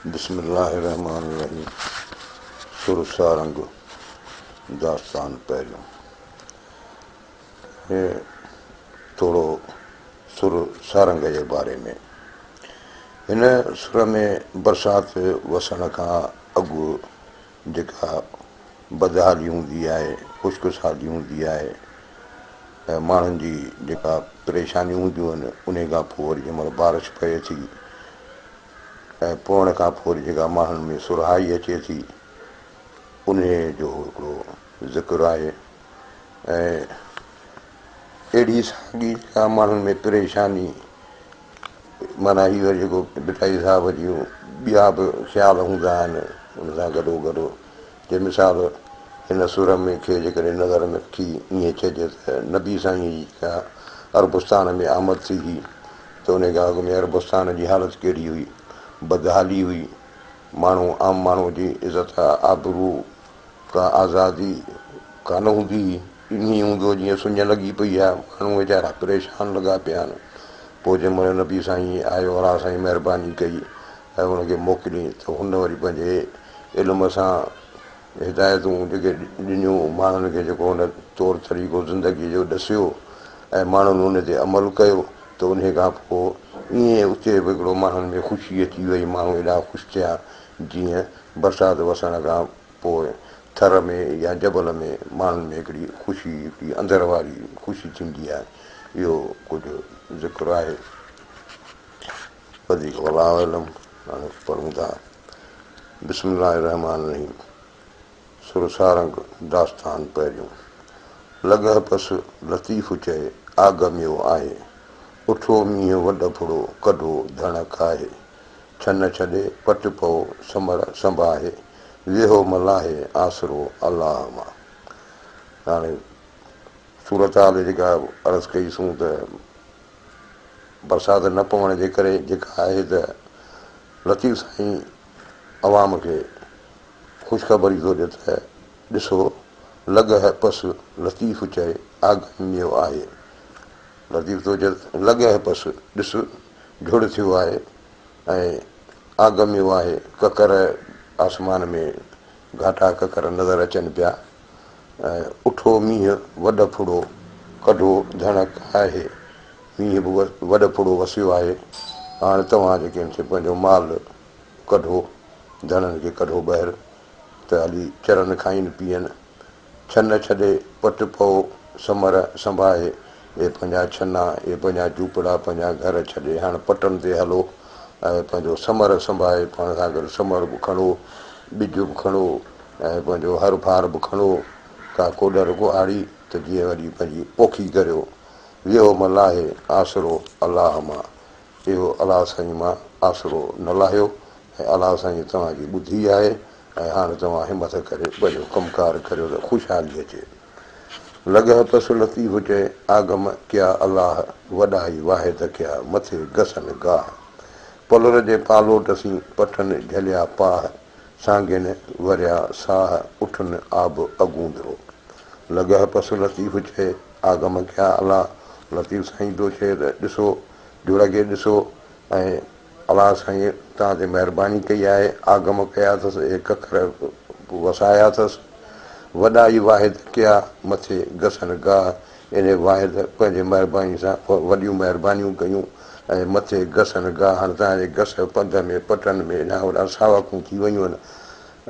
बिस्मिल्लाहिर्रहमानिर्रहीम। सुर सारंग दास्तान पहिरियों। हे थोरो सुर सारंग जे बारे में। हिन सुर में बरसाति वसण खां अॻु जेका बदहाली हूंदी आहे, ख़ुश्क साली हूंदी आहे ऐं माण्हुनि जी जेका परेशानियूं हूंदियूं आहिनि, उन खां पोइ वरी जंहिं महिल बारिश पए थी ऐं पोइ खां पोइ जेका माण्हुनि में सुरहाई अचे थी, उन जो हिकिड़ो ज़िक्र आहे। ऐं अहिड़ी साॻी जेका माण्हुनि में परेशानी, माना हीअ जेको बिटाई साहिब जूं ॿिया बि ख़्याल हूंदा आहिनि उन सां गॾोगॾु। जे मिसाल हिन सुर में खे जेकॾहिं नज़र में रखी ईअं चइजे त नबी साईं जी जेका अरबस्तान में आमद थी हुई त उन खां अॻु में अरबस्तान जी हालति कहिड़ी हुई, बदहाली हुई, माण्हू आम माण्हू जी इज़त आबरू का आज़ादी का न हूंदी हुई। ईअं हूंदो जीअं सुञ लॻी पई आहे, माण्हू वीचारा परेशान लॻा पिया आहिनि। पोइ जंहिं महिल नबी साईं आयो, अलाह साईं महिरबानी कई ऐं हुनखे मोकिलियईं त हुन वरी पंहिंजे इल्म सां हिदायतूं जेके ॾिनियूं माण्हुनि खे, जेको हुन तौरु तरीक़ो ज़िंदगी जो ॾसियो ऐं माण्हुनि उन ते अमल कयो त उन खां पोइ ईअं उते बि हिकिड़ो माण्हुनि में ख़ुशी अची वई। माण्हू एॾा ख़ुशि थिया जीअं बरसाति वसण खां पोइ थर में या जबल में माण्हुनि में हिकिड़ी ख़ुशी, हिकिड़ी अंदरि वारी ख़ुशी थींदी आहे। इहो कुझु ज़िक्र आहे, वधीक अल्लाहु अलम। हाणे पढ़ूं था। बिस्मिल्लाहिर्रहमानिर्रहीम। सुर सारंग दास्तान पहिरियों। लॻह पस लतीफ़ चए आगमियो आहे, उठो मींहुं वॾ फुड़ो कढो धणक आहे, छन छॾे पट पओ समर संभाहे, वेहो मलाहे आसरो अलाह मां। हाणे सूरत हाल जेका अर्ज़ु कईसूं त बरसाति न पवण जे करे जेका आहे त लतीफ़ साईं अवाम खे ख़ुशख़बरी थो ॾिए त ॾिसो, लॻह पस लतीफ़ चए आगमियो आहे। लतीफ़ थो चए लॻह पस, ॾिस झुड़ थियो आहे ऐं आगमियो आहे, ककर आसमान में घाटा ककर नज़र अचनि पिया ऐं उठो मींहुं वॾ फुड़ो कढो धणक आहे। मींहुं बि वॾ फुड़ो वसियो आहे। हाणे तव्हां जेके आहिनि पंहिंजो माल कढो, धणनि खे कढो ॿाहिरि त हली चरनि खाइनि पीअनि। छन छॾे पट पओ समर संभाहे, इहे पंहिंजा छना, इहे पंहिंजा झूपड़ा, पंहिंजा घर छॾे हाणे पटनि ते हलो ऐं पंहिंजो समर संभाहे, पाण सां गॾु समर बि खणो, ॿिज बि खणो ऐं पंहिंजो हर फार बि खणो, का कोॾर कुहाड़ी त जीअं वरी पंहिंजी पोखी करियो। विहो मलाहे आसरो अलाह मां, इहो अलाह साईं मां आसरो न लाहियो ऐं अलाह साईं तव्हांजी ॿुधी आहे ऐं हाणे तव्हां हिमत करे पंहिंजो कमकार करियो त ख़ुशहाली अचे। लॻह पस लतीफ़ चए आगम कया अलाह, वॾाई वाहिद कया मथे गसन गाह, पलर जे पालोट सी पठनि झलिया पाह, सांगिन वरिया साह उठनि आब अगूंदरो। लॻह पस लतीफ़ चए आगम कया अलाह, लतीफ़ साईं थो चए त ॾिसो, जुड़ खे ॾिसो ऐं अलाह साईं तव्हां ते महिरबानी कई आहे, आगम कया अथसि, हे कखर वसाया अथसि। वॾाई वाहिद कया मथे गसन गाह, इन वाहिद पंहिंजे महिरबानी सां वॾियूं महिरबानियूं कयूं ऐं मथे गसन गाह। हाणे तव्हांजे गस पंध में पटनि में हेॾा वॾा सावकूं थी वयूं आहिनि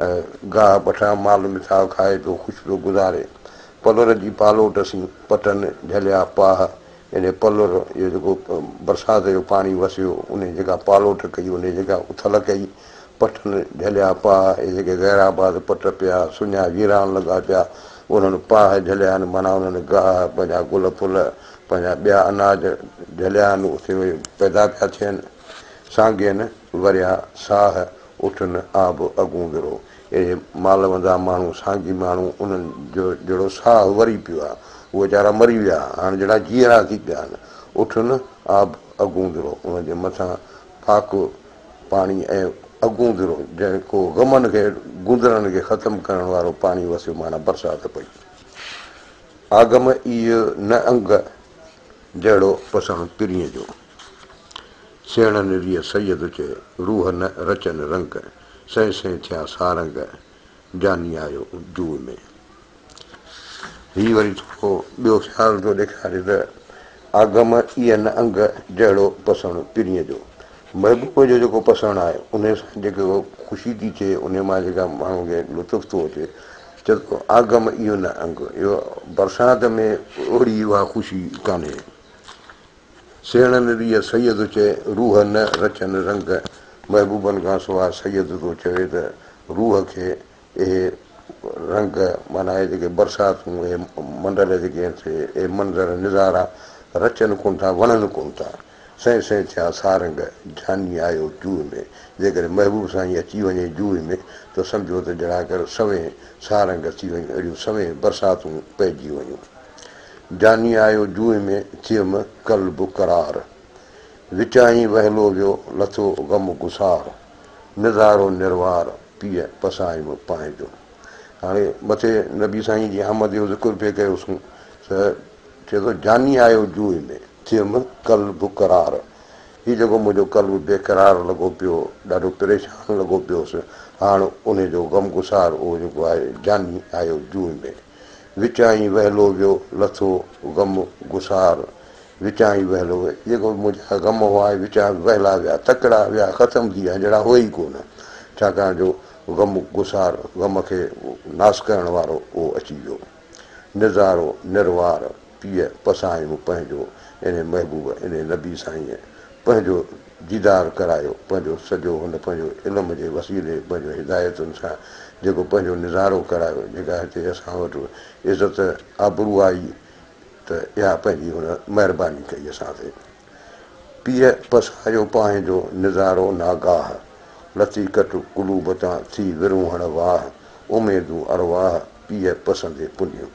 ऐं गाह पठां माल मिठाओ खाए पियो, ख़ुशि पियो गुज़ारे। पलर जी पालोट सी पटनि झलिया पाह, इन पलर इहो जेको बरसाति जो पाणी वसियो, उन जेका पालोट कई, उन जेका उथल कई, पटनि झलिया पाह, इहे जेके गैराबाद पट पिया, सुञा वीरान लॻा पिया, उन्हनि पाह झलिया आहिनि, माना उन्हनि गाह, पंहिंजा गुल फुल, पंहिंजा ॿिया अनाज झलिया आहिनि, उते उहे पैदा पिया थियनि। सांगियनि वरिया साह उठनि आब अगूंदरो, इहे मालवंदा माण्हू, सांगी माण्हू, उन्हनि जो जहिड़ो साह वरी पियो आहे, उहे वीचारा मरी विया, हाणे जहिड़ा जीअरा थी पिया आहिनि। उठनि आब अगूंदरो, उनजे मथां फाक पाणी ऐं अगूंदरो जेको ग़मनि खे, गुंदरनि खे ख़तमु करण वारो पाणी वसियो, माना बरसाति पई। आगम इहो न अंग जहिड़ो पसंदि पिरीअ जो। सेण निरीअ सैयद चए रूह न रचनि रंग सह सह थिया सारंग जानी आयो जूह में। हीउ वरी थोरो ॿियो ख़्यालु थो ॾेखारे त आगम इहे न अंग जहिड़ो पसण पिरीअ जो महबूब जो जेको पसण आहे उन सां जेको ख़ुशी थी थिए उन मां जेका माण्हू खे लुत्फ़ थो अचे चए थो आगम इहो न अंग इहो बरसाति में ओड़ी उहा ख़ुशी कान्हे। सेण निरीअ सैयद चए रूह न रचनि रंग महबूबनि खां सवाइ सैयद थो चवे त रूह खे इहे रंग माना इहे जेके बरसातूं इहे मंडल जेके इहे मंज़र निज़ारा रचनि कोन था वणनि कोन था सह सह थिया सारंग जानी आयो जूह में। जेकॾहिं महबूब साईं अची वञे जूह में त सम्झो त जहिड़ा कर सवें सारंग अची वञूं अहिड़ियूं सवें बरसातूं पइजी वञूं। जानी आयो जूह में थियमि कल्ब करार विचाई वहलो वियो लथो ग़म गुसार निज़ारो निर्वार पीअ पसाइमि पंहिंजो। हाणे मथे नबी साईं जी आमद जो ज़िक्र पिए कयोसीं त चए थो जानी आयो जूह में थियमि कल्ब करार हीउ जेको मुंहिंजो कल्ब बेक़रार लॻो पियो ॾाढो परेशान लॻो पियोसि हाणे उन जो ग़म गुसार उहो जेको आहे जानी आयो जूह में। विचाई वहलो वियो लथो ग़म गुसार विचाई वहलो जेको मुंहिंजा ग़म हुआ विचा वहला विया तकिड़ा विया ख़तमु थी विया जहिड़ा हुआ ई कोन छाकाणि जो ग़म गुसार ग़म खे नास करण वारो उहो अची वियो। निज़ारो निर्वार पीअ पसाइमि पंहिंजो इन महबूब इन नबी साईं पंहिंजो दीदार करायो पंहिंजो सॼो हुन पंहिंजो इल्म जे वसीले पंहिंजो हिदायतुनि सां जेको पंहिंजो निज़ारो करायो जेका हिते असां वटि इज़त आबरू आई त इहा पंहिंजी हुन महिरबानी कई असां ते। पीअ पसायो पंहिंजो निज़ारो नागाह लथी कट कुलूब तां थी विरूहण वाह उमेदूं अरवाह पीअ पसंदे पुनियूं।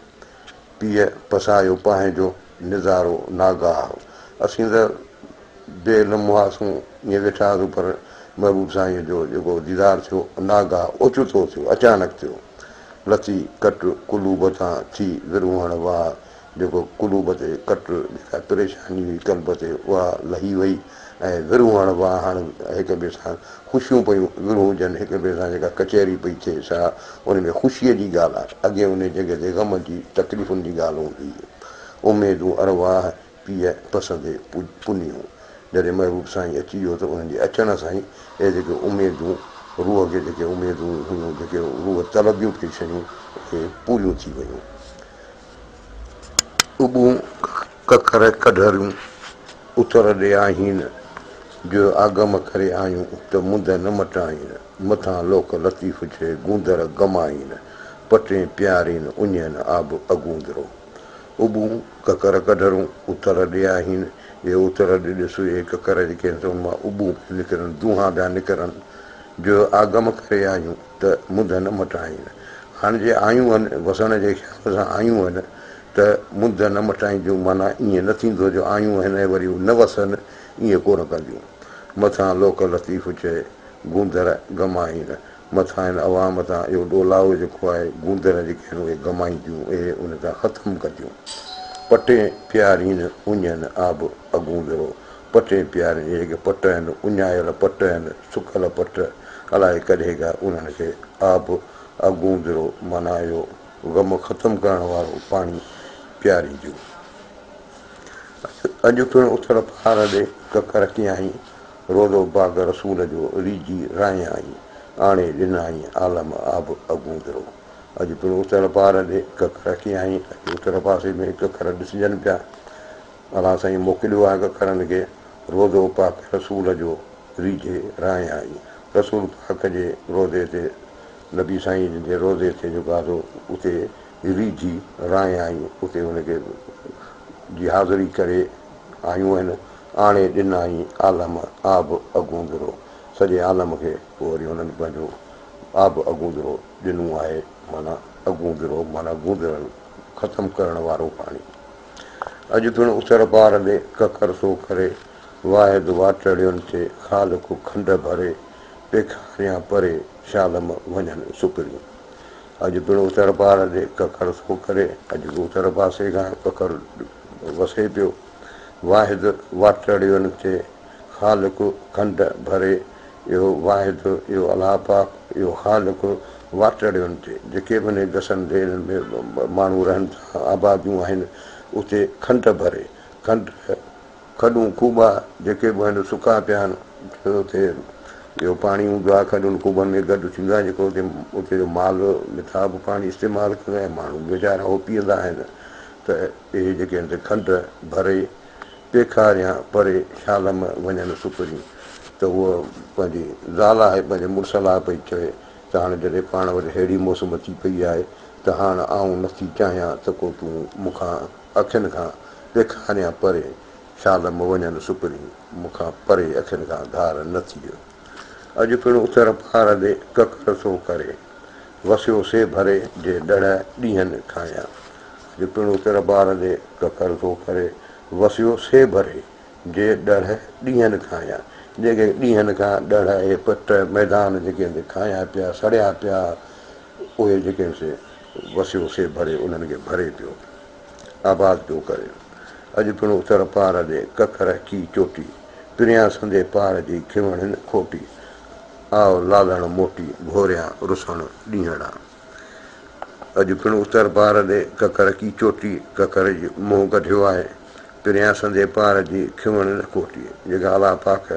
पीअ पसायो पंहिंजो निज़ारो नागाह असीं त बेलम्हासूं ईअं वेठासीं पर महबूब साईं जो जेको दीदार थियो नागाह ओचितो थियो अचानक थियो। लथी कट कुलूब तां थी विरूहण वाह जेको कुलूब ते कट जेका परेशानी हुई कल्ब ते उहा लही वई ऐं विरूहण वाह हाणे हिक ॿिए सां ख़ुशियूं पयूं विरूहजनि हिक ॿिए सां जेका कचहरी पई थिए सा उन में ख़ुशीअ जी ॻाल्हि आहे अॻे उन जॻह ते ग़म जी तकलीफ़ुनि जी ॻाल्हि हूंदी हुई। उमेदूं अरवाह पीअ पसंदे पुनियूं जॾहिं महबूब साईं अची वियो त उन्हनि जे अचण सां ई इहे जेके उमेदूं रूह खे जेके उमेदूं हुयूं जेके रूह तलबियूं पई शयूं उहे पूरियूं थी वयूं। उॿूं कखर कढरियूं उतर ॾे आहिनि जो आगम करे आयूं त मुंद न मटाइनि मथां लोक लतीफ़ चए गूंदर गमाइनि पटे प्यारीनि उञनि आब अगूंदरो। उॿूं ककर कढरूं उतर ॾे आहिनि इहे उतर ॾे ॾिसो इहे ककर जेके आहिनि त उन मां उॿूं निकिरनि दूंहा पिया निकिरनि जो आगम करे आयूं त मुंद न मटाइनि। हाणे जे आयूं आहिनि वसण जे ख़्याल सां आयूं आहिनि त मुंद न मटाईंदियूं माना ईअं न थींदो जो आयूं आहिनि ऐं वरी न वसनि ईअं कोन कंदियूं। मथां लोक लतीफ़ चए गूंदर गमाइनि मथां आहिनि अवाम तां इहो ॾोलाओ जेको आहे गूंदर जेके आहिनि उहे गमाईंदियूं इहे उन तां ख़तमु कंदियूं। पटे प्यारीनि उञनि आब अगूंदरो पटे प्यारीनि इहे जेके पट आहिनि उञायल पट आहिनि सुकल पट अलाए कॾहिं खां उन्हनि खे आब अगूंदरो माना इहो ग़म ख़तमु करण वारो पाणी प्यारींदियूं। अॼु पिणु उथड़ पहाड़ ॾे ककर कीअं आई रोज़ो बाग़ रसूल जो रीजी राय आई आणे ॾिनाई आलम आब अगूंदरो। अॼु पिणु उथड़ पहाड़ ॾे ककर कीअं आई अॼु उतर पासे में ककर ॾिसजनि पिया अलाह साईं मोकिलियो आहे ककरनि खे रोज़ो पाक रसूल जो रीजे राय आई रसूल पाक जे रोज़े ते नबी साईं जे रोज़े ते जेको आहे उते रीजी राय आई उते हुनखे जी हाज़िरी करे आयूं आहिनि आणे ॾिनाई आलम आब अगूंदरो सॼे आलम खे पोइ वरी हुननि पंहिंजो आब अगूंदरो ॾिनो आहे माना अगूंदरो माना गूंदर ख़तमु करण वारो पाणी। अॼु पिणु उतर पार ॾे ककर सो करे वाहिद वाटड़ियुनि ते ख़ाल को खंड भरे पेखारियां परे शालम वञनि सुकरियूं। अॼु पिणु उतर पार ॾे ककर सो करे अॼु उतर पासे खां ककर वसे पियो वाहिद वाटड़ियुनि ते ख़ालिक़ खंड भरे, इहो वाहिद, इहो अलाह पाक, इहो ख़ालिक़ वाटड़ियुनि ते जेके बि हिन दसनि ॾेरनि में माण्हू रहनि था, आबादियूं आहिनि, उते खंड भरे, खॾूं खूबा जेके बि आहिनि सुका पिया आहिनि, उते इहो पाणी हूंदो आहे खॾुनि खूबनि में गॾु थींदो आहे, जेको उते जो माल मिठा बि पाणी इस्तेमालु कंदा आहिनि, माण्हू वीचारा उहो पीअंदा आहिनि। त इहे जेके आहिनि खंड भरे पेखारियां परे शालम वञनि सुपरी, त उहो पंहिंजी ज़ाल आहे, पंहिंजे मुड़ुस लाइ पई चए त हाणे जॾहिं पाण वटि अहिड़ी मौसम अची पई आहे त हाणे आऊं नथी चाहियां त को तूं मूंखां अखियुनि खां पेखारियां परे शालम वञनि सुपरी, मूंखां परे अखियुनि खां धार न थी वियो। अॼु पिणु उथर पार ॾे ककर थो करे, वसियो से भरे जे ॾढ़ ॾींहंनि खायां। अॼु पिणु उथर पार ॾे ककर थो करे, वसियो से भरे जे ॾढ़ ॾींहंनि खायां। जेके ॾींहंनि खां ॾढ़ ऐं पट मैदान जेके आहिनि खाया पिया, सड़िया पिया, उहे जेके आहिनि से वसियो से भरे उन्हनि खे भरे पियो, आबाद पियो करे। अॼु पिणु उथर पार ॾे ककर की चोटी, पिरियां संदे पार जी खिवण खोटी, आओ लालण मोटी घोरियां रुसण ॾींहड़ा। अॼु पिणु उतर पार ॾे ककर की चोटी, ककर जी मुंहुं कढियो आहे, पिरियां संदे पार जी खिवण खोटी, जेका अलाह पाक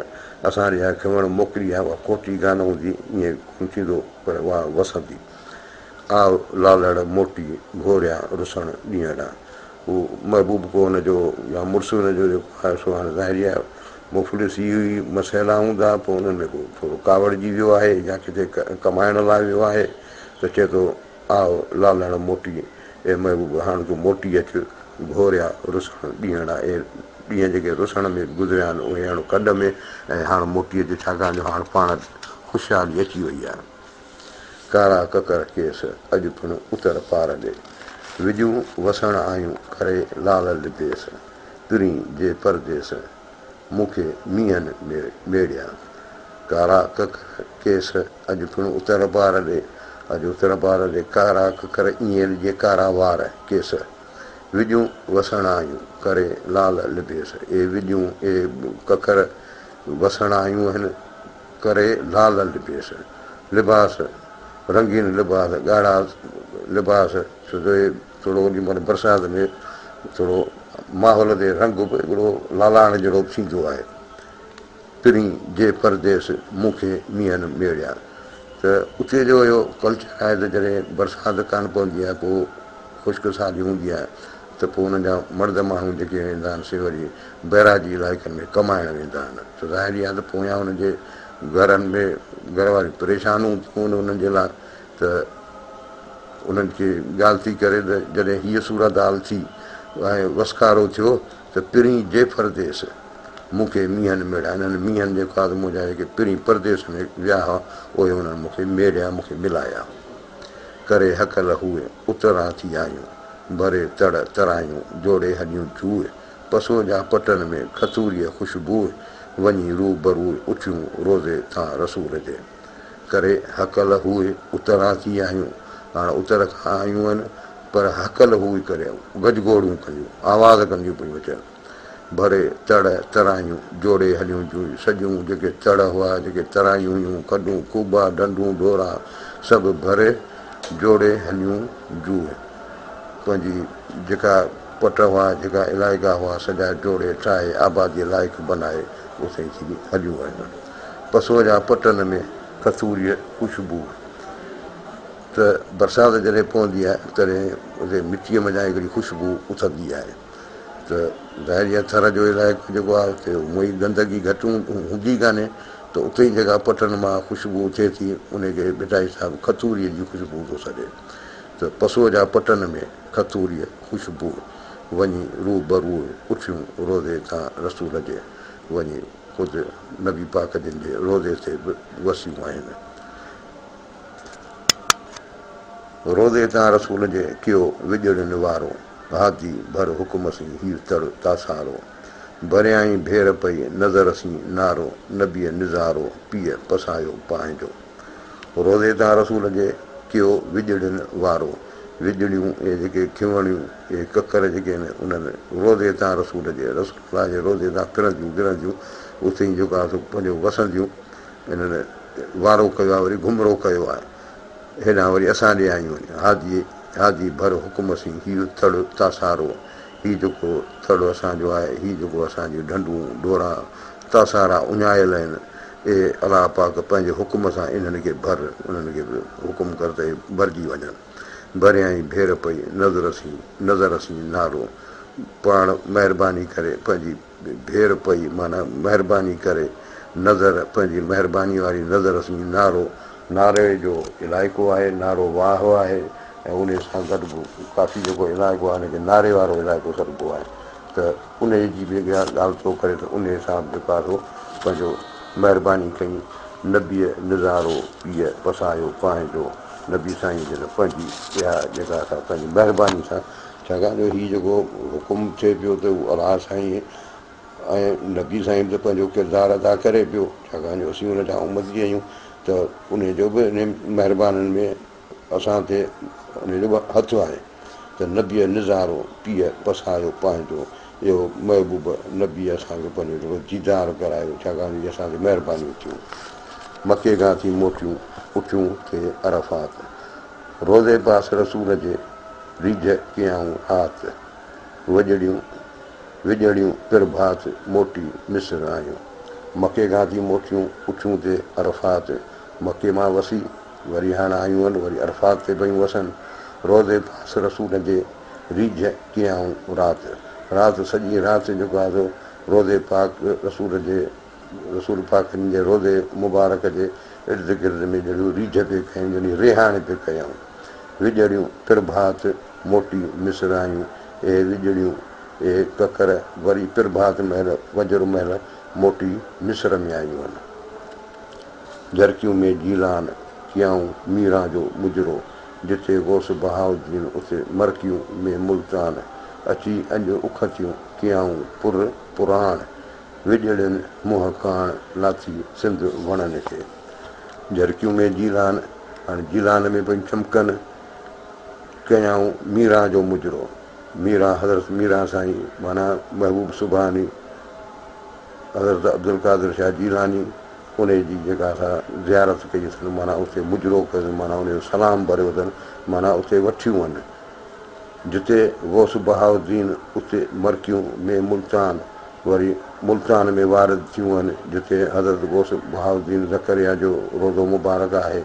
असां ॾे खिवण मोकिली आहे उहा खोटी कान हूंदी, ईअं कोन थींदो, पर उहा वसंदी। आओ लालड़ मोटी घोरियां रुसण ॾींहड़ा। हू महबूब को हुनजो या मुड़ुसु हुनजो जेको आहे सो हाणे ज़ाहिरी आहे मुफ़लिस ई हुई, मसइला हूंदा, पोइ हुननि में को थोरो कावड़जी वियो आहे या किथे कमाइण लाइ वियो आहे, त चए थो आओ लालण मोटी, ए महबूब हाणे तूं मोटी अचु, घोरिया रुसण ॾींहड़ा। ॾींहं जेके रुसण में गुज़रिया आहिनि उहे हाणे कॾ में, ऐं हाणे मोटी अचे, छाकाणि जो हाणे पाण ख़ुशहाली अची वई आहे। कारा ककर केस अॼु पिणु उतर पार ॾे, विझूं वसण आयूं करे लाल लिबेस, तुरी जे परदेस मूंखे मींहनि में मेड़िया। कारा ककर केस अॼु पिणु उतर पार ॾे, अॼु उतर पार ॾे कारा ककर ईअं जे कारा वार केस, विझूं वसण आयूं करे लाल लिबेस, ए विझूं ए ककर वसण आयूं आहिनि करे लाल लिबेस, लिबास रंगीन लिबास, ॻाढ़ा लिबास, छो जो थोरो ओॾी महिल बरसाति में थोरो माहौल ते रंग बि हिकिड़ो लालाण जहिड़ो थींदो आहे। पिरी जे परदेस मूंखे मींहनि मेड़िया, त उते जो इहो कल्चर आहे त जॾहिं बरसाति कान पवंदी आहे, पोइ ख़ुश्क साली हूंदी आहे, त पोइ हुननि जा मर्द माण्हू जेके वेंदा आहिनि से वरी बैराजी इलाइक़नि में कमाइण वेंदा आहिनि, त ज़ाहिरी आहे त पोयां हुनजे घरनि में घर वारियूं परेशान हूंदियूं आहिनि उन्हनि जे लाइ, त उन्हनि खे ॻाल्हि थी करे त जॾहिं हीअ सूरत हाल थी ऐं वसकारो थियो त पिरी जे परदेस मूंखे मींहनि मेड़िया, हिननि मींहनि जेको आहे मुंहिंजा जेके पिरी परदेस में विया हुआ उहे हुननि मूंखे मेड़िया, मूंखे मिलाया। करे हकल हुए उतरां थी आयूं, भरे तड़ तरायूं जोड़े हॾियूं चूहे, पसो जा पटनि में खतूरीअ ख़ुशबू, वञी रू बरू उथियूं रोज़े तां रसूल जे। करे हकल हुए उतरां थी आयूं, हाणे उतर खां आयूं आहिनि, पर हकल हुई करे गजगोड़ूं कयूं, आवाज़ कंदियूं पियूं अचनि। भरे तड़ तरायूं जोड़े हलियूं जूं, सॼियूं जेके तड़ हुआ, जेके तरायूं हुयूं, खॾूं खूबा डंडूं डोरा सभु भरे जोड़े हलियूं जूहे, पंहिंजी जेका पट हुआ, जेका इलाइक़ा हुआ, सॼा जोड़े ठाहे आबादीअ लाइक़ु बनाए उते थी हलियूं आहिनि। पसो जा पटनि में कसूरीअ ख़ुशबू, त बरसाति जॾहिं पवंदी आहे तॾहिं उते मिटीअ मञा हिकिड़ी ख़ुशबू उथंदी आहे, त ज़ाहिरी आहे थर जो इलाइक़ो जेको आहे उते उहो ई गंदगी घटि हूंदी कान्हे, त उते ई जेका पटनि मां ख़ुशबू उथे थी, उनखे मिटाई साहिबु खतूरीअ जी ख़ुशबू थो सॾे, त पसो जा पटनि में खतूरीअ ख़ुशबू, वञी रू बरू उथियूं रोज़े तां रसूल जे, वञी ख़ुदि नबी पाक जिन जे रोज़े ते बि वसियूं आहिनि। रोज़े तां रसूल जे कयो विॼड़नि वारो, हादी भर हुकुम सी हीउ तड़ तासारो, भरियाई भेर पई नज़र सी नारो, नबीअ निज़ारो पीअ पसायो पंहिंजो। रोज़े तां रसूल जे कयो विॼड़नि वारो, विॼड़ियूं इहे जेके खिवणियूं, इहे ककर जेके आहिनि उन्हनि रोज़े तां रसूल जे, रसूल जे रोज़े तां फिरंदियूं फिरंदियूं उते ई जेको आहे पंहिंजो वसंदियूं इन्हनि वारो कयो आहे, वरी घुमरो कयो आहे। हेॾां वरी असां ॾे आयूं आहिनि हाजी हाजी भर हुकुम सी, हीउ थड़ तासारो, हीउ जेको थड़ असांजो आहे, हीउ जेको असांजूं ढंढूं डोरा तासारा उञायल आहिनि, इहे अलाह पाक पंहिंजे हुकुम सां इन्हनि खे भर, उन्हनि खे बि हुकुम कर त भरिजी वञनि। भरियां ई भेर पई नज़र सी नारो, पाण महिरबानी करे पंहिंजी भेर पई, माना महिरबानी करे नज़र, पंहिंजी महिरबानी वारी नज़र सी नारो, नारे जो इलाइक़ो आहे, नारो वाह आहे, ऐं उन सां गॾु काफ़ी जेको इलाइक़ो आहे हुनखे नारे वारो इलाइक़ो सॾिबो आहे। त उन जी बि ॻाल्हि थो करे त उन सां जेको आहे पंहिंजो महिरबानी कई, नबीअ निज़ारो पीअ पसायो पंहिंजो, नबी साईं जन पंहिंजी इहा जेका असां पंहिंजी महिरबानी सां, छाकाणि जो हीउ जेको हुकुम थिए पियो त उहो अलाह साईं ऐं नबी साईं बि त पंहिंजो किरदारु अदा करे पियो, छाकाणि जो असीं हुन जा उमती आहियूं। त उन जो बि इन महिरबानी में असां ते उनजो बि हथु आहे। त नबीअ निज़ारो पीअ पसायो पंहिंजो, इहो महबूब नबी असांखे पंहिंजो जेको दीदार करायो, छाकाणि इहे असांखे महिरबानियूं थियूं। मके खां थी मोटियूं उठियूं थिए अरफ़ात, रोज़े पास रसूल जे रिझ कयऊं हाथ, विजड़ियूं प्रभात मोटी मिस्र आयूं। मके खां थी मोटियूं उठियूं थिए अरफ़ात, मके मां वसी वरी हाणे आयूं आहिनि, वरी अरफ़ात ते पयूं वसनि। रोज़े पास रसूल जे रिझ कयऊं राति सॼी राति जेको आहे रोज़े पाक रसूल पाकनि जे रोज़े मुबारक जे इर्द गिर्द में जहिड़ियूं रीझ पे कयूं, जहिड़ी रिहाण पे कयूं। विजड़ियूं प्रभात मोटी मिस्र आयूं, इहे विजड़ियूं इहे ककर वरी प्रभात महिल वजर महिल मोटी मिस्र में आयूं आहिनि। झरकियूं में जीलान कयऊं मीरा जो मुजरो, जिते गोस बहाउद्दीन उते मरकियूं में मुल्तान, अची अॼु उखतियूं कयऊं पुराण, विजड़ियुनि मुंहं काण लाथी सिंध वणनि खे। झरकियूं में जीलान, हाणे जीलान में पई चमकनि, कयऊं मीरा जो मुजरो, मीरा हज़रत मीरा साईं माना महबूब सुभानी हज़रत अब्दुल कादिर शाह जीलानी, उन जी जेका असां ज़ियारत कई अथनि, माना उते मुजरो कयोसीं, माना उनजो सलाम भरियो अथनि, माना उते वठियूं आहिनि। जिते गौस बहाउद्दीन उते मरकियूं में मुल्तान, वरी मुल्तान में वारद थियूं आहिनि, जिते हज़रत गौस बहाउद्दीन ज़करिया जो रोज़ो मुबारक आहे।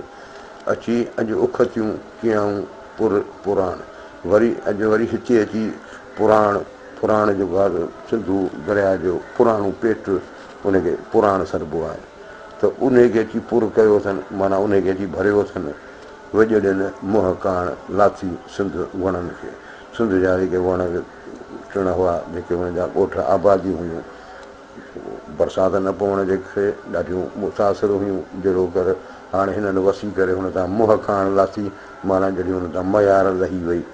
अची अॼु उखतियूं कयऊं पुराण, वरी अॼु वरी हिते अची पुराण जेको आहे सिंधू दरिया जो पुराणो पेट, उनखे पुराण सॾिबो आहे। त उनखे अची पुर कयो अथनि, माना उनखे अची भरियो अथनि। वजड़ियुनि मुंहं काण लाथी सिंध वणनि खे, सिंध जा जेके वण टिण हुआ, जेके हुन जा ॻोठ आबादियूं हुयूं, बरसाति न पवण जे करे ॾाढियूं मुतासिर हुयूं, जहिड़ो कर हाणे हिननि वसी करे हुन तां मुंहं काण लाथी, माना जॾहिं हुन तां मयार लही वई,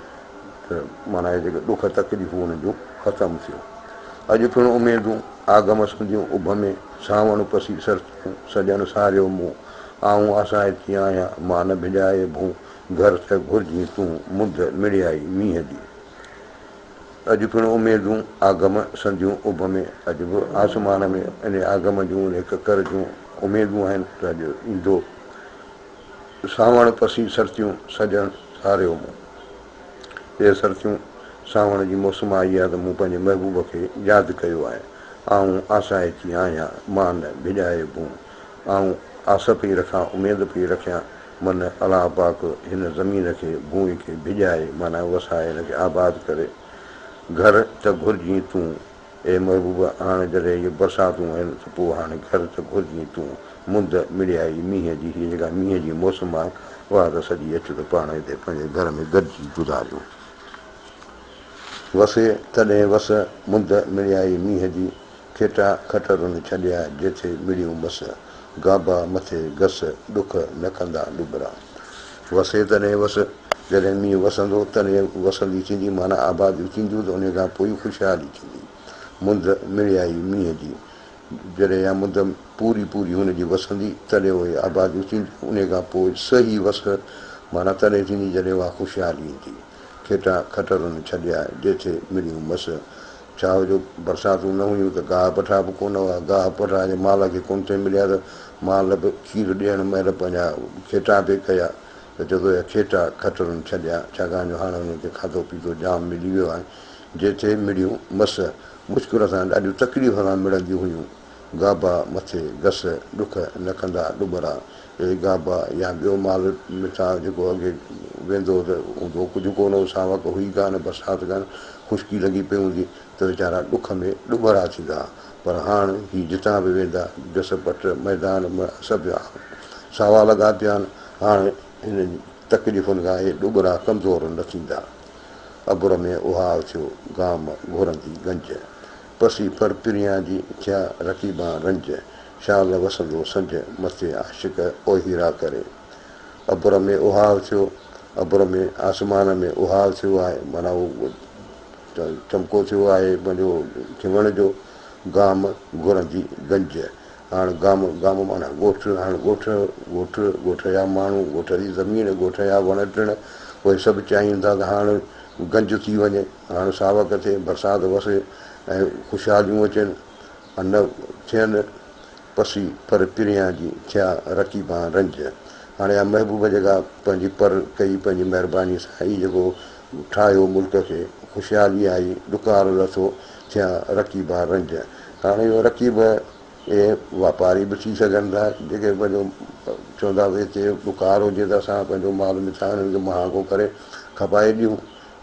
त माना इहे जेके ॾुख तकलीफ़ूं हुन जूं ख़तमु थियूं। अॼु पिणु उमेदूं आगम संदियूं उभ में, सावण पसी सरतियूं सॼण सारियो मुंहुं, आऊं आसाइती आहियां मां न भिॼाए भूं, घर त घुरिजी तूं मुंद मिड़ियाई मींहं जी। अॼु पिणु उमेदूं आगम संदियूं उभ में, अॼु बि आसमान में इन आगम जूं इन ककर जूं उमेदूं आहिनि त अॼु ईंदो। सावण पसी सरतियूं सॼण सारियो मुंहुं, इहे सरतियूं सावण जी मौसम आई आहे त मूं पंहिंजे महबूब खे यादि कयो आहे। आऊं आसाइती आहियां मां न भिॼाए भूं, आऊं आस पई रखां, उमेद पई रखियां, मन अलाह पाक हिन ज़मीन खे भूमि खे भिॼाए, माना वसाए, हिनखे आबाद करे। घर त घुरिजी तूं ए महबूब, हाणे जॾहिं इहे बरसातूं आहिनि त पोइ हाणे घर त घुरिजी तूं मुंद मिड़ियाई मींहं जी, हीअ जेका मींहं जी मौसम आहे उहा त सॼी अचु त पाण हिते पंहिंजे घर में गॾिजी गुज़ारियूं। वसे तॾहिं वस मुंद मिड़ियाई मींहं जी, खेटा खटरुनि छॾिया जिथे मिड़ियूं मस, गाबा मथे घस ॾुख न कंदा ॾुबरा। वसे तॾहिं वस, जॾहिं मींहुं वसंदो तॾहिं वसंदी थींदी, माना आबादियूं थींदियूं त उन खां पोइ ख़ुशहाली थींदी। मुंद मिड़ियाई मींहं जी, जॾहिं इहा मुंद पूरी हुनजी वसंदी तॾहिं उहे आबादियूं थींदियूं, उन खां पोइ सही वस माना तॾहिं थींदी जॾहिं उहा ख़ुशहाली ईंदी। खेटा खटरुनि छॾिया जिथे मिड़ियूं मस, छा जो बरसातूं न हुयूं त गाह पठा बि कोन हुआ, गाह पठा जे माल खे कोन थिए मिलिया त माल बि खीरु ॾियण महिल पंहिंजा खेटा पे कया त जॾहिं इहा खेटा खटरनि छॾिया, छाकाणि जो हाणे हुननि खे खाधो पीतो जाम मिली वियो आहे। जिथे मिड़ियूं मस मुश्किल सां ॾाढियूं तकलीफ़ सां मिलंदियूं हुयूं, गाबा मथे घस ॾुख न कंदा ॾुबरा, इहे गाबा या ॿियो माल मिठा जेको अॻे वेंदो त हूंदो कुझु कोन हो, सावक हुई कान, बरसाति कान, ख़ुश्की लॻी पई हूंदी त वीचारा ॾुख में ॾुबरा थींदा। पर हाणे हीअ जितां बि वेंदा जस पट मैदान सभु सावा लॻा पिया आहिनि, हाणे हिननि तकलीफ़ुनि खां इहे ॾुबरा कमज़ोर न थींदा। अबुर में उहाव थियो गाम घुरंदी गंज, पसी फर पिरियां जी थिया रकीबा रंज, शाल वसंदो संज मथे आशिक ओहीरा करे। अबुर में उहाव थियो, अबुर में आसमान में उहाव थियो आहे, माना उहो चमको थियो आहे पंहिंजो खिवण जो, गाम घुरंदी गंज। हाणे गाम गाम माना ॻोठ, हाणे ॻोठ जा माण्हू, ॻोठ जी ज़मीन, ॻोठ जा वण टिण, उहे सभु चाहिनि था त हाणे गंज थी वञे, हाणे सावक थिए, बरसाति वसे ऐं ख़ुशहालियूं अचनि, अन थियनि, पसी पर पिरियां जी थिया रकीबा रंज। हाणे इहा महबूब जेका पंहिंजी पर कई पंहिंजी महिरबानी सां, हीउ जेको ठाहियो मुल्क खे, ख़ुशहाली आई, ॾुकार लथो, थिया रकीबा रंज। हाणे इहो रकीब इहे वापारी बि थी सघनि था, जेके पंहिंजो चवंदा भई हिते ॾुकार हुजे त असां पंहिंजो माल मिठा हिननि खे महांगो करे खपाए ॾियूं,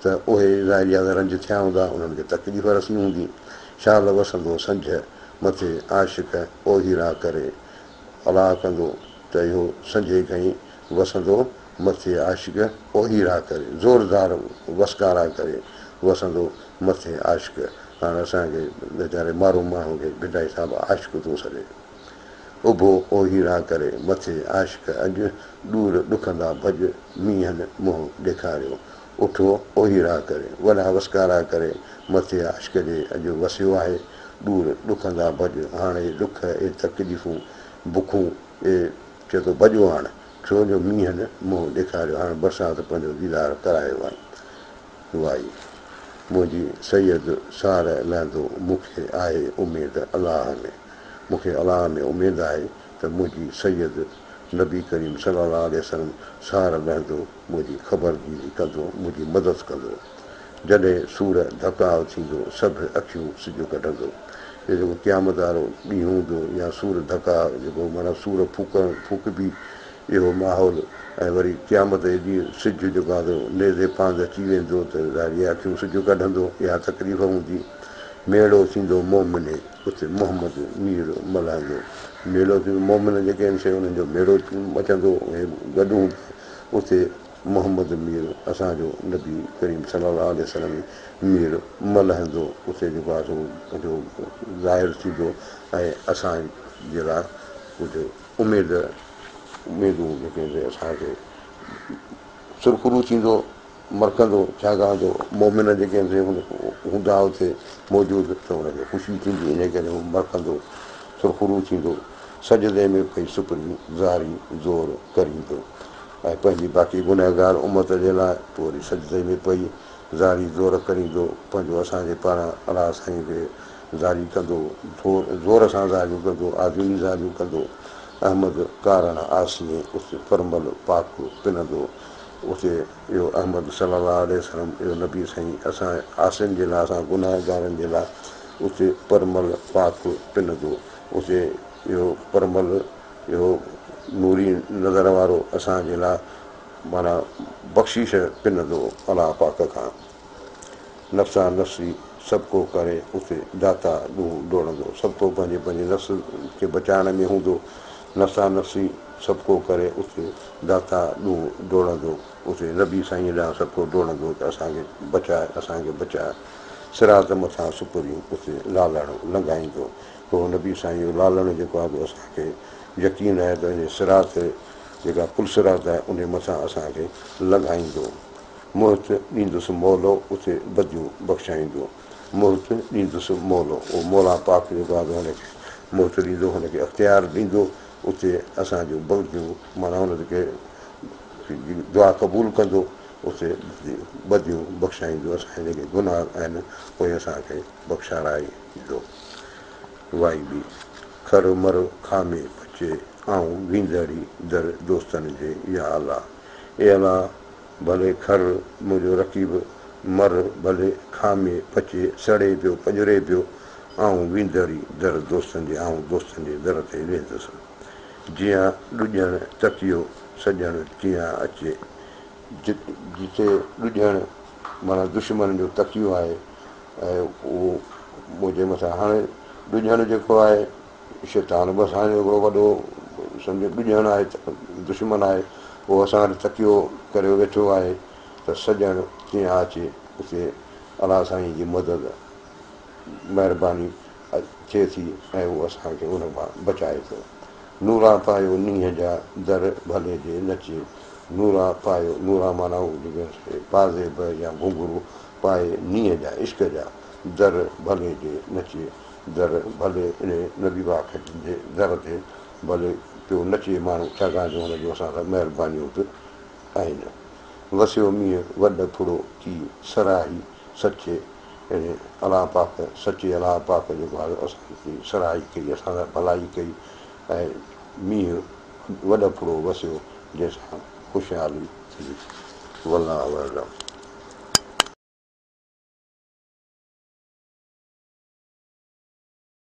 त उहे ज़ाहिरी आहे रंज थिया हूंदा, उन्हनि खे तकलीफ़ रसी हूंदी। शाल वसंदो संझ मथे आशिक ओहीरा करे, अलाह कंदो त इहो संझे खईं वसंदो मथे आशिक ओहीरा करे, ज़ोरदार वसकारा करे वसंदो मथे आशिक। हाणे असांखे वीचारे माण्हू माण्हू खे बिदाई साहिबु आशिक़ थो सॾे, उभो ओहीरा करे मथे आशिक अॼु ॾूर ॾुखंदा भॼ, मींहनि मुंहुं ॾेखारियो, उठो ओहीरा करे वॾा वसकारा करे मथे आशिक जे अॼु वसियो आहे, ॾूर ॾुखंदा भॼ। हाणे ॾुख ऐं तकलीफ़ूं बुखूं इहे चए थो भॼो हाणे, छो जो मींहनि मुंहुं ॾेखारियो, हाणे बरसाति पंहिंजो दीदार करायो आहे। वाई मुंहिंजी सैयद सार लहंदो, मूंखे आहे उमेद अलाह में, मूंखे अलाह में उमेदु आहे त मुंहिंजी सैयद नबी करीम सल्लल्लाहु अलैहि वसल्लम सार लहंदो, मुंहिंजी ख़बरगिरी कंदो, मुंहिंजी मदद कंदो। जॾहिं सूर धकाउ थींदो सभु अखियूं सिॼ कढंदो, इहो जेको क़यामत वारो ॾींहुं हूंदो या सूर धकाउ जेको माना सूर फूकबी इहो माहौल, ऐं वरी क़यामत जे ॾींहुं सिॼ जेको आहे नेज़े पांध अची वेंदो त ज़ाहिरी अखियूं सिॼ कढंदो, इहा तकलीफ़ हूंदी। मेड़ो थींदो मोमिने, उते मोहम्मद मीर मल्हाईंदो, मेड़ो थींदो मोमिन जेके आहिनि से उन्हनि जो मेड़ो मचंदो, ऐं गॾु उते मोहम्मद मीर असांजो नबी करीम सल्लल्लाहु अलैहि वसल्लम मीर मल्हाईंदो, उते जेको आहे सो पंहिंजो ज़ाहिर थींदो, ऐं असांजे लाइ कुझु उमेदूं जेके असांखे सुरखुरू थींदो, मरकंदो, छाकाणि जो मोमिन जेके आहिनि से हूंदा उते मौजूदु त हुनखे ख़ुशी थींदी, इन करे हू मरकंदो, सुरखुरू थींदो, सजदे में पई सुपरी ज़ारी ज़ोर करींदो, ऐं पंहिंजी बाक़ी गुनहगार उमत जे लाइ पोइ वरी सजदे में पई ज़ारी ज़ोर करींदो, पंहिंजो असांजे पारां अलाह साईं खे ज़ारी कंदो, ज़ोर सां ज़ारियूं कंदो, आज़मी ज़ारियूं कंदो। अहमद कारण आसीं उते परमल पाक पिनंदो, उते इहो अहमद सल्लल्लाहु अलैहि वसल्लम इहो नबी साईं असां आसिन जे लाइ, असां गुनाहगारनि जे लाइ उते परमल पाक पिनंदो, उते इहो परमल इहो नूरी नज़र वारो असांजे लाइ माना बख़्शीश पिनंदो अलाह पाक खां। नफ़्सा नफ़्सी सभु को करे उते दाता ॾूंहुं डोड़ंदो, सभु को पंहिंजे पंहिंजे नफ़्स खे बचाइण में हूंदो, नफ़्सा नफ़्सी सभु को करे उते दाता ॾूंहुं डोड़ंदो, उते नबी साईं ॾांहुं सभु को डोड़ंदो त असांखे बचाए। सिरात मथां सुपरियूं उते लालण लंघाईंदो, पोइ नबी साईं जो लालण जेको आहे असांखे यकीन आहे त इन सिरात जेका पुलसिरात आहे उन मथां असांखे लंघाईंदो। मुहत ॾींदुसि मौलो उते बदियूं बख़्शाईंदो, मुहत ॾींदुसि मौलो, उहो मौला पाक जेको आहे हुनखे मुहत ॾींदो, हुनखे अख़्तियार ॾींदो, उते असांजो बदियूं माना हुनखे दुआ क़बूल कंदो, उते ॿधियूं बख़्शाईंदो, असांजे जेके गुनाह आहिनि उहे असांखे बख़्शाराईंदो। वाई बि खर मर खामे पचे ऐं वींदड़ी दर दोस्तनि जे या अला, ए अला भले खर मुंहिंजो रकीब मर भले खामे पचे सड़े पियो पजरे पियो ऐं वींदड़ी दर दोस्तनि जे दोस्तनि जे दर ते वेंदुसि। जीअं ॾुॼणु तकियो सॼणु कीअं अचे, जिते ॾुॼणु माना दुश्मन जो तकियो आहे ऐं उहो मुंहिंजे मथां हाणे ॾुॼणु जेको आहे शैतान बि असांजो हिकिड़ो वॾो सम्झो ॾुॼणु आहे, दुश्मन आहे, उहो असां वटि तकियो करे वेठो आहे त सॼणु कीअं अचे उते अलाह साईं जी मदद महिरबानी थिए थी ऐं उहो असांखे उन मां बचाए थो। नूरा पायो नींहं जा दर भले जे नचे, नूरा पायो नूरा माना जेके पाज़ेब या घुंघरू पाए नींहं जा इश्क जा दर भले जे नचे, दर भले इन नबी पाक जे दर ते भले पियो नचे माण्हू, छाकाणि त हुनजो असां सां महिरबानियूं बि आहिनि। वसियो मींहुं वॾ फुड़ो थी सराही सचे, इन अलाह पाक सचे अलाह पाक जेको आहे असांजी सराही कई, असां सां भलाई कई ऐं मींहुं वॾ फुड़ो वसियो जंहिंसां ख़ुशहाली थी। वल्लाहु अअलम।